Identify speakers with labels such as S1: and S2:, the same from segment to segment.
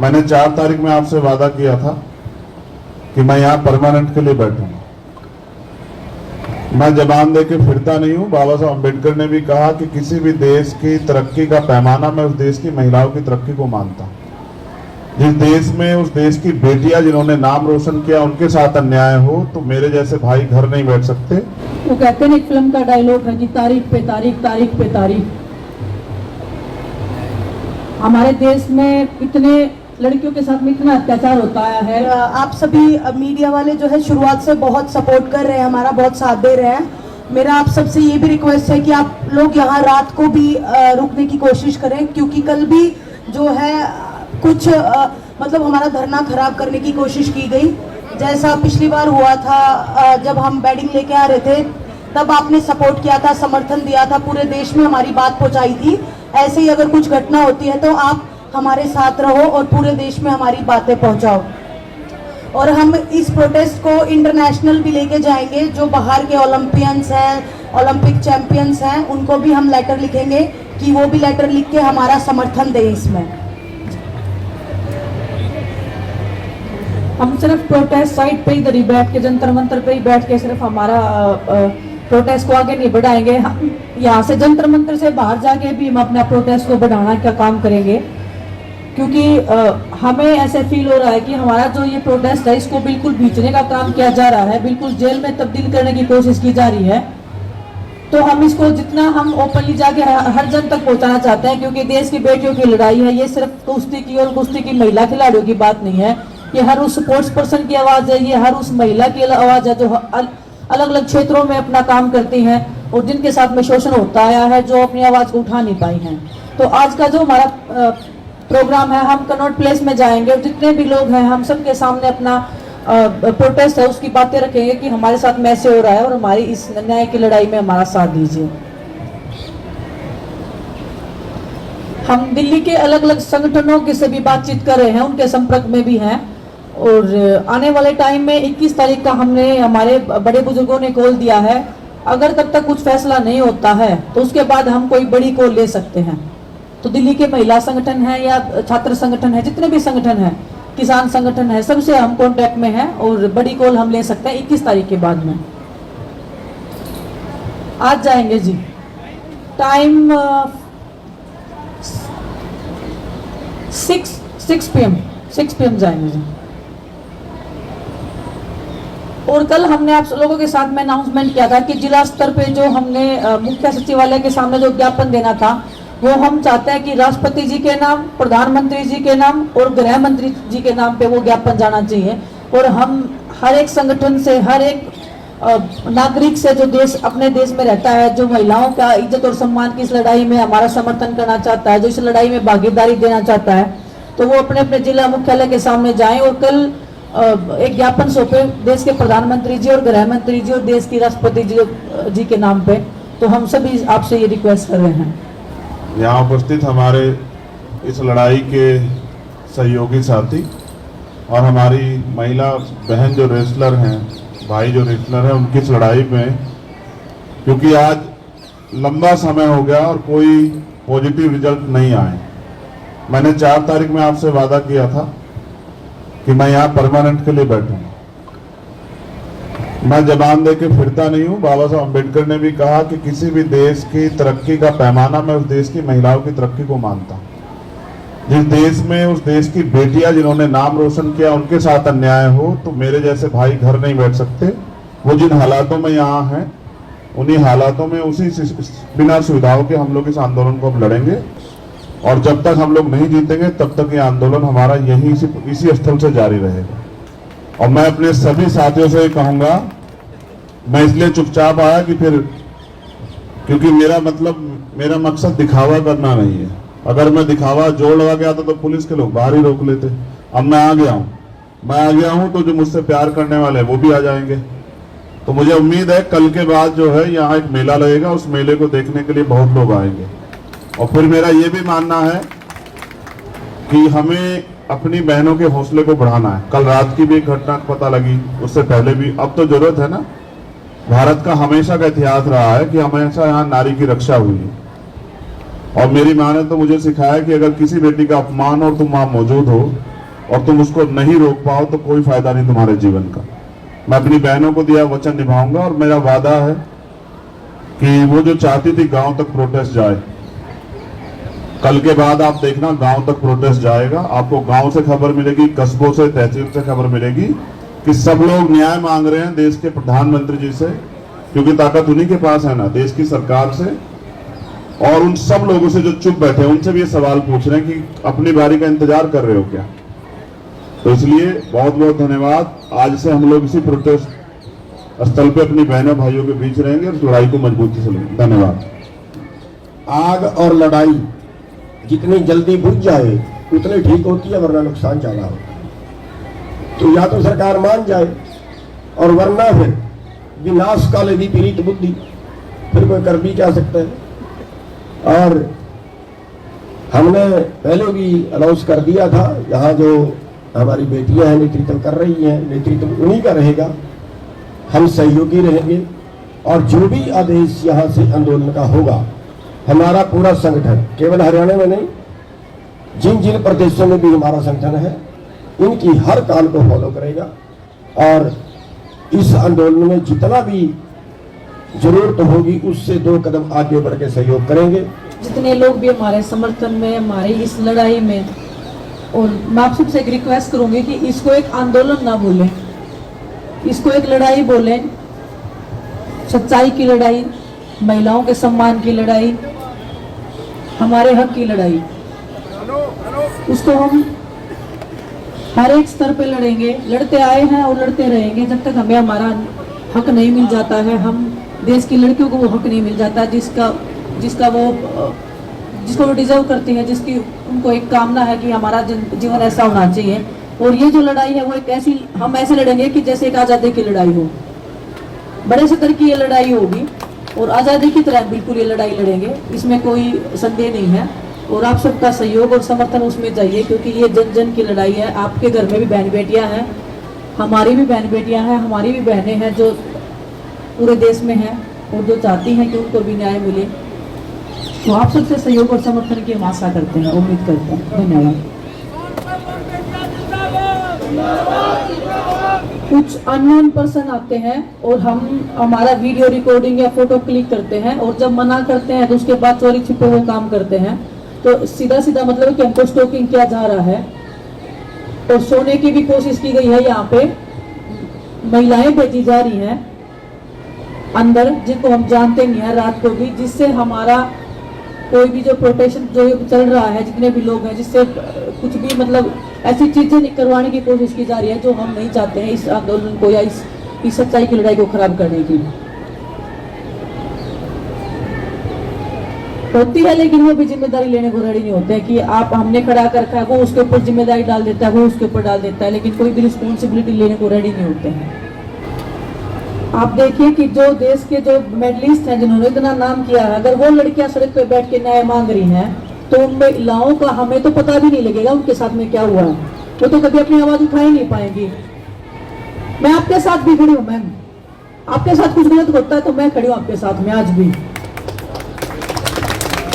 S1: मैंने 4 तारीख में आपसे वादा किया था कि मैं यहाँ परमानेंट के लिए बैठूंगा। मैं जबान दे के फिरता नहीं हूँ। बाबा साहब अम्बेडकर ने भी कहा कि किसी भी देश की तरक्की का पैमाना मैं उस देश की महिलाओं की तरक्की को मानता हूँ। जिस देश में उस देश की बेटियां जिन्होंने नाम रोशन किया उनके साथ अन्याय हो तो मेरे जैसे भाई घर नहीं बैठ सकते।
S2: वो कहते हैं एक फिल्म का डायलॉग है कि तारीख पे तारीख, तारीख पे तारीख। हमारे देश में इतने लड़कियों के साथ में इतना अत्याचार होता है।
S3: आप सभी मीडिया वाले जो है शुरुआत से बहुत सपोर्ट कर रहे हैं, हमारा बहुत साथ दे रहे हैं। मेरा आप सबसे ये भी रिक्वेस्ट है कि आप लोग यहाँ रात को भी रुकने की कोशिश करें, क्योंकि कल भी जो है कुछ मतलब हमारा धरना खराब करने की कोशिश की गई। जैसा पिछली बार हुआ था जब हम बैडिंग लेके आ रहे थे, तब आपने सपोर्ट किया था, समर्थन दिया था, पूरे देश में हमारी बात पहुंचाई थी। ऐसे ही अगर कुछ घटना होती है तो आप हमारे साथ रहो और पूरे देश में हमारी बातें पहुंचाओ। और हम इस प्रोटेस्ट को इंटरनेशनल भी लेके जाएंगे। जो बाहर के ओलंपियंस हैं, ओलंपिक चैंपियंस हैं, उनको भी हम लेटर लिखेंगे कि वो भी लेटर लिख के हमारा समर्थन दें इसमें।
S2: हम सिर्फ प्रोटेस्ट साइट पे इधर ही बैठ के, जंतर मंतर पे ही बैठ के सिर्फ हमारा प्रोटेस्ट को आगे नहीं बढ़ाएंगे। हम यहाँ से जंतर मंतर से बाहर जाके भी हम अपना प्रोटेस्ट को बढ़ाना का काम करेंगे, क्योंकि हमें ऐसे फील हो रहा है कि हमारा जो ये प्रोटेस्ट है इसको बिल्कुल बीचने का काम किया जा रहा है, बिल्कुल जेल में तब्दील करने की कोशिश की जा रही है। तो हम इसको जितना हम ओपनली जाके हर जन तक पहुंचाना चाहते हैं, क्योंकि देश की बेटियों की लड़ाई है। ये सिर्फ कुश्ती की और कुश्ती की महिला खिलाड़ियों की बात नहीं है, ये हर उस स्पोर्ट्स पर्सन की आवाज़ है, ये हर उस महिला की आवाज़ है जो अलग अलग क्षेत्रों में अपना काम करती हैं और जिनके साथ में शोषण होता आया है, जो अपनी आवाज़ को उठा नहीं पाई हैं। तो आज का जो हमारा प्रोग्राम है, हम कनॉट प्लेस में जाएंगे और जितने भी लोग हैं हम सबके सामने अपना प्रोटेस्ट है उसकी बातें रखेंगे कि हमारे साथ में ऐसे हो रहा है और हमारी इस न्याय की लड़ाई में हमारा साथ दीजिए। हम दिल्ली के अलग अलग संगठनों के से भी बातचीत कर रहे हैं, उनके संपर्क में भी हैं। और आने वाले टाइम में 21 तारीख का हमने हमारे बड़े बुजुर्गों ने कॉल दिया है। अगर तब तक कुछ फैसला नहीं होता है तो उसके बाद हम कोई बड़ी कॉल ले सकते हैं। तो दिल्ली के महिला संगठन है या छात्र संगठन है, जितने भी संगठन है, किसान संगठन है, सबसे हम कांटेक्ट में हैं और बड़ी कॉल हम ले सकते हैं 21 तारीख के बाद में। आज जाएंगे जी, टाइम 6 PM जाएंगे जी। और कल हमने आप लोगों के साथ में अनाउंसमेंट किया था कि जिला स्तर पे जो हमने मुख्य सचिवालय के सामने जो ज्ञापन देना था, वो हम चाहते हैं कि राष्ट्रपति जी के नाम, प्रधानमंत्री जी के नाम और गृह मंत्री जी के नाम पे वो ज्ञापन जाना चाहिए। और हम हर एक संगठन से, हर एक नागरिक से जो देश अपने देश में रहता है, जो महिलाओं का इज्जत और सम्मान की इस लड़ाई में हमारा समर्थन करना चाहता है, जो इस लड़ाई में भागीदारी देना चाहता है, तो वो अपने अपने जिला मुख्यालय के सामने जाएं और कल एक ज्ञापन सौंपे देश के प्रधानमंत्री जी और गृह मंत्री जी और देश की राष्ट्रपति जी के नाम पे। तो हम सभी आपसे ये रिक्वेस्ट कर रहे हैं।
S1: यहाँ उपस्थित हमारे इस लड़ाई के सहयोगी साथी और हमारी महिला बहन जो रेसलर हैं, भाई जो रेसलर हैं, उनकी इस लड़ाई में, क्योंकि आज लंबा समय हो गया और कोई पॉजिटिव रिजल्ट नहीं आए। मैंने 4 तारीख में आपसे वादा किया था कि मैं यहाँ परमानेंट के लिए बैठूंगा। मैं जबान दे के फिरता नहीं हूँ। बाबा साहब अम्बेडकर ने भी कहा कि किसी भी देश की तरक्की का पैमाना मैं उस देश की महिलाओं की तरक्की को मानता हूँ। जिस देश में उस देश की बेटियां जिन्होंने नाम रोशन किया उनके साथ अन्याय हो तो मेरे जैसे भाई घर नहीं बैठ सकते। वो जिन हालातों में यहाँ हैं, उन्हीं हालातों में उसी बिना सुविधाओं के हम लोग इस आंदोलन को अब लड़ेंगे और जब तक हम लोग नहीं जीतेंगे तब तक ये आंदोलन हमारा यहीं इसी स्थल से जारी रहेगा। और मैं अपने सभी साथियों से कहूंगा, मैं इसलिए चुपचाप आया कि फिर, क्योंकि मेरा मकसद दिखावा करना नहीं है। अगर मैं दिखावा जोर लगा के आता तो पुलिस के लोग बाहर ही रोक लेते। अब मैं आ गया हूं तो जो मुझसे प्यार करने वाले हैं वो भी आ जाएंगे। तो मुझे उम्मीद है कल के बाद जो है यहाँ एक मेला लगेगा, उस मेले को देखने के लिए बहुत लोग आएंगे। और फिर मेरा ये भी मानना है कि हमें अपनी बहनों के हौसले को बढ़ाना है। कल रात की भी एक घटना पता लगी, उससे पहले भी। अब तो जरूरत है ना, भारत का हमेशा का इतिहास रहा है कि हमेशा यहाँ नारी की रक्षा हुई है। और मेरी माँ ने तो मुझे सिखाया कि अगर किसी बेटी का अपमान और तुम वहां मौजूद हो और तुम उसको नहीं रोक पाओ तो कोई फायदा नहीं तुम्हारे जीवन का। मैं अपनी बहनों को दिया वचन निभाऊंगा और मेरा वादा है कि वो जो चाहती थी गांव तक प्रोटेस्ट जाए, कल के बाद आप देखना गांव तक प्रोटेस्ट जाएगा। आपको गांव से खबर मिलेगी, कस्बों से, तहसील से खबर मिलेगी कि सब लोग न्याय मांग रहे हैं देश के प्रधानमंत्री जी से, क्योंकि ताकत उन्हीं के पास है ना, देश की सरकार से। और उन सब लोगों से जो चुप बैठे हैं उनसे भी ये सवाल पूछ रहे हैं कि अपनी बारी का इंतजार कर रहे हो क्या। तो इसलिए बहुत बहुत धन्यवाद। आज से हम लोग इसी प्रोटेस्ट स्थल पे अपनी बहनों भाइयों के बीच रहेंगे और लड़ाई को मजबूती से लेंगे। धन्यवाद।
S4: आग और लड़ाई जितनी जल्दी बुझ जाए उतनी ठीक होती है, वरना नुकसान ज्यादा होता है। तो या तो सरकार मान जाए और वरना फिर विनाश काले दी पीड़ित बुद्धि, फिर कोई कर भी क्या सकता है। और हमने पहले भी अनाउंस कर दिया था, यहाँ जो हमारी बेटियां हैं नेतृत्व कर रही हैं, नेतृत्व उन्हीं का रहेगा, हम सहयोगी रहेंगे। और जो भी आदेश यहाँ से आंदोलन का होगा, हमारा पूरा संगठन केवल हरियाणा में नहीं, जिन जिन प्रदेशों में भी हमारा संगठन है, इनकी हर काल को फॉलो करेगा और इस आंदोलन में जितना भी जरूरत होगी उससे 2 कदम आगे बढ़ के सहयोग करेंगे।
S2: जितने लोग भी हमारे समर्थन में, हमारी इस लड़ाई में, और मैं आप सबसे एक रिक्वेस्ट करूंगी कि इसको एक आंदोलन ना बोलें, इसको एक लड़ाई बोलें, सच्चाई की लड़ाई, महिलाओं के सम्मान की लड़ाई, हमारे हक की लड़ाई। उसको हम हर एक स्तर पे लड़ेंगे, लड़ते आए हैं और लड़ते रहेंगे जब तक हमें हमारा हक नहीं मिल जाता है। हम देश की लड़कियों को वो हक नहीं मिल जाता जिसको वो डिजर्व करती है, जिसकी उनको एक कामना है कि हमारा जीवन ऐसा होना चाहिए। और ये जो लड़ाई है वो एक ऐसी, हम ऐसे लड़ेंगे कि जैसे एक आज़ादी की लड़ाई हो, बड़े स्तर की ये लड़ाई होगी और आज़ादी की तरह बिल्कुल ये लड़ाई लड़ेंगे, इसमें कोई संदेह नहीं है। और आप सबका सहयोग और समर्थन उसमें चाहिए, क्योंकि ये जन जन की लड़ाई है। आपके घर में भी बहन बेटियां हैं, हमारी भी बहन बेटियां हैं, हमारी भी बहनें हैं जो पूरे देश में हैं और जो चाहती हैं कि उनको भी न्याय मिले। तो आप सबसे सहयोग और समर्थन की हम आशा करते हैं, उम्मीद करते हैं। धन्यवाद। कुछ अननोन पर्सन आते हैं और हमारा वीडियो रिकॉर्डिंग या फोटो क्लिक करते हैं, और जब मना करते हैं तो उसके बाद चोरी छिपे वो काम करते हैं। तो सीधा सीधा मतलब कि हमको स्टॉकिंग किया जा रहा है और सोने की भी कोशिश की गई है। यहाँ पे महिलाएं भेजी जा रही हैं अंदर, जिनको हम जानते नहीं है, रात को भी, जिससे हमारा कोई भी जो प्रोटेक्शन जो चल रहा है, जितने भी लोग हैं, जिससे कुछ भी मतलब ऐसी चीजें करवाने की कोशिश की जा रही है जो हम नहीं चाहते हैं इस आंदोलन को या इस सच्चाई की लड़ाई को खराब करने की। होती है, लेकिन वो भी जिम्मेदारी लेने को रेडी नहीं होते हैं कि आप हमने खड़ा कर रखा है, वो उसके ऊपर जिम्मेदारी डाल देता है, वो उसके ऊपर डाल देता है, लेकिन कोई भी रिस्पॉन्सिबिलिटी लेने को रेडी नहीं होते हैं। आप देखिए कि जो देश के जो मेडलिस्ट हैं, जिन्होंने इतना नाम किया है, अगर वो लड़कियां सड़क पे बैठ के न्याय मांग रही हैं, तो उन महिलाओं का हमें तो पता भी नहीं लगेगा उनके साथ में क्या हुआ है। वो तो कभी अपनी आवाज उठा ही नहीं पाएंगी। मैं आपके साथ भी खड़ी हूँ मैम, आपके साथ कुछ गलत होता है तो मैं खड़ी हूँ आपके साथ में आज भी।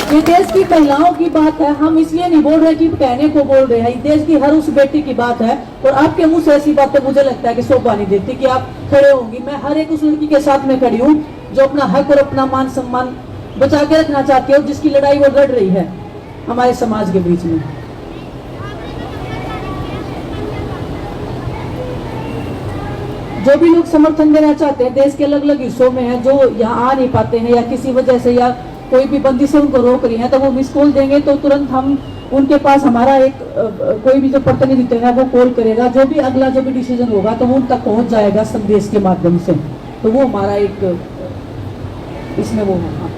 S2: ये देश की महिलाओं की बात है, हम इसलिए नहीं बोल रहे कि कहने को बोल रहे हैं, देश की हर उस बेटी की बात है। और आपके मुंह से ऐसी बातें मुझे लगता है कि शोभा नहीं देती कि आप खड़े होंगी। मैं हर एक उस लड़की के साथ में खड़ी हूँ जो अपना हक और अपना मान सम्मान बचा के रखना चाहती है और जिसकी लड़ाई वो लड़ रही है हमारे समाज के बीच में। जो भी लोग समर्थन देना चाहते हैं, देश के अलग अलग हिस्सों में हैं, जो यहाँ आ नहीं पाते हैं या किसी वजह से या कोई भी बंदी से उनको रोक रही है, तो वो मिस कॉल देंगे तो तुरंत हम उनके पास हमारा एक कोई भी जो प्रतिनिधि है वो कॉल करेगा। जो भी अगला जो भी डिसीजन होगा तो वो उन तक पहुंच जाएगा संदेश के माध्यम से। तो वो हमारा एक इसमें वो होगा।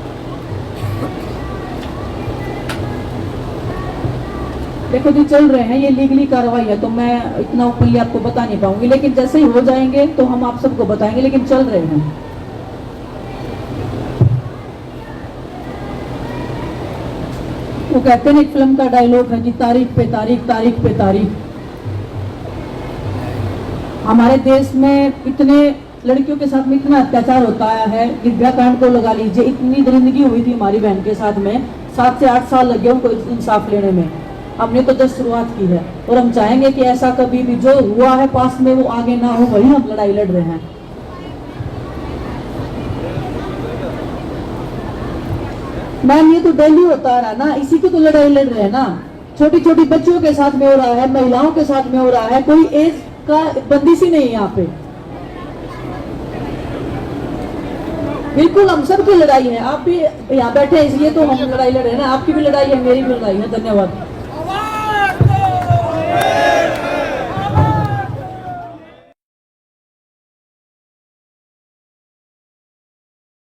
S2: देखो जी चल रहे हैं, ये लीगली कार्रवाई है, तो मैं इतना ओपनली आपको बता नहीं पाऊंगी, लेकिन जैसे ही हो जाएंगे तो हम आप सबको बताएंगे, लेकिन चल रहे हैं। वो कहते हैं एक फिल्म का डायलॉग है कि तारीख पे तारीख, तारीख पे तारीख। हमारे देश में इतने लड़कियों के साथ में इतना अत्याचार होता है, दिव्या कांड को लगा लीजिए, इतनी दरिंदगी हुई थी हमारी बहन के साथ में, 7 से 8 साल लगे उनको इंसाफ लेने में। हमने तो जस्ट शुरुआत की है और हम चाहेंगे कि ऐसा कभी भी जो हुआ है पास में वो आगे ना हो, वही हम लड़ाई लड़ रहे हैं। मैम ये तो डेली होता रहा ना, इसी की तो लड़ाई लड़ रहे हैं ना। छोटी छोटी बच्चियों के साथ में हो रहा है, महिलाओं के साथ में हो रहा है, कोई एज का बंदिश ही नहीं यहाँ पे। बिल्कुल हम सब की लड़ाई है, आप भी यहाँ बैठे हैं इसलिए तो हम लड़ाई लड़ रहे हैं ना, आपकी भी लड़ाई है, मेरी भी लड़ाई है। धन्यवाद।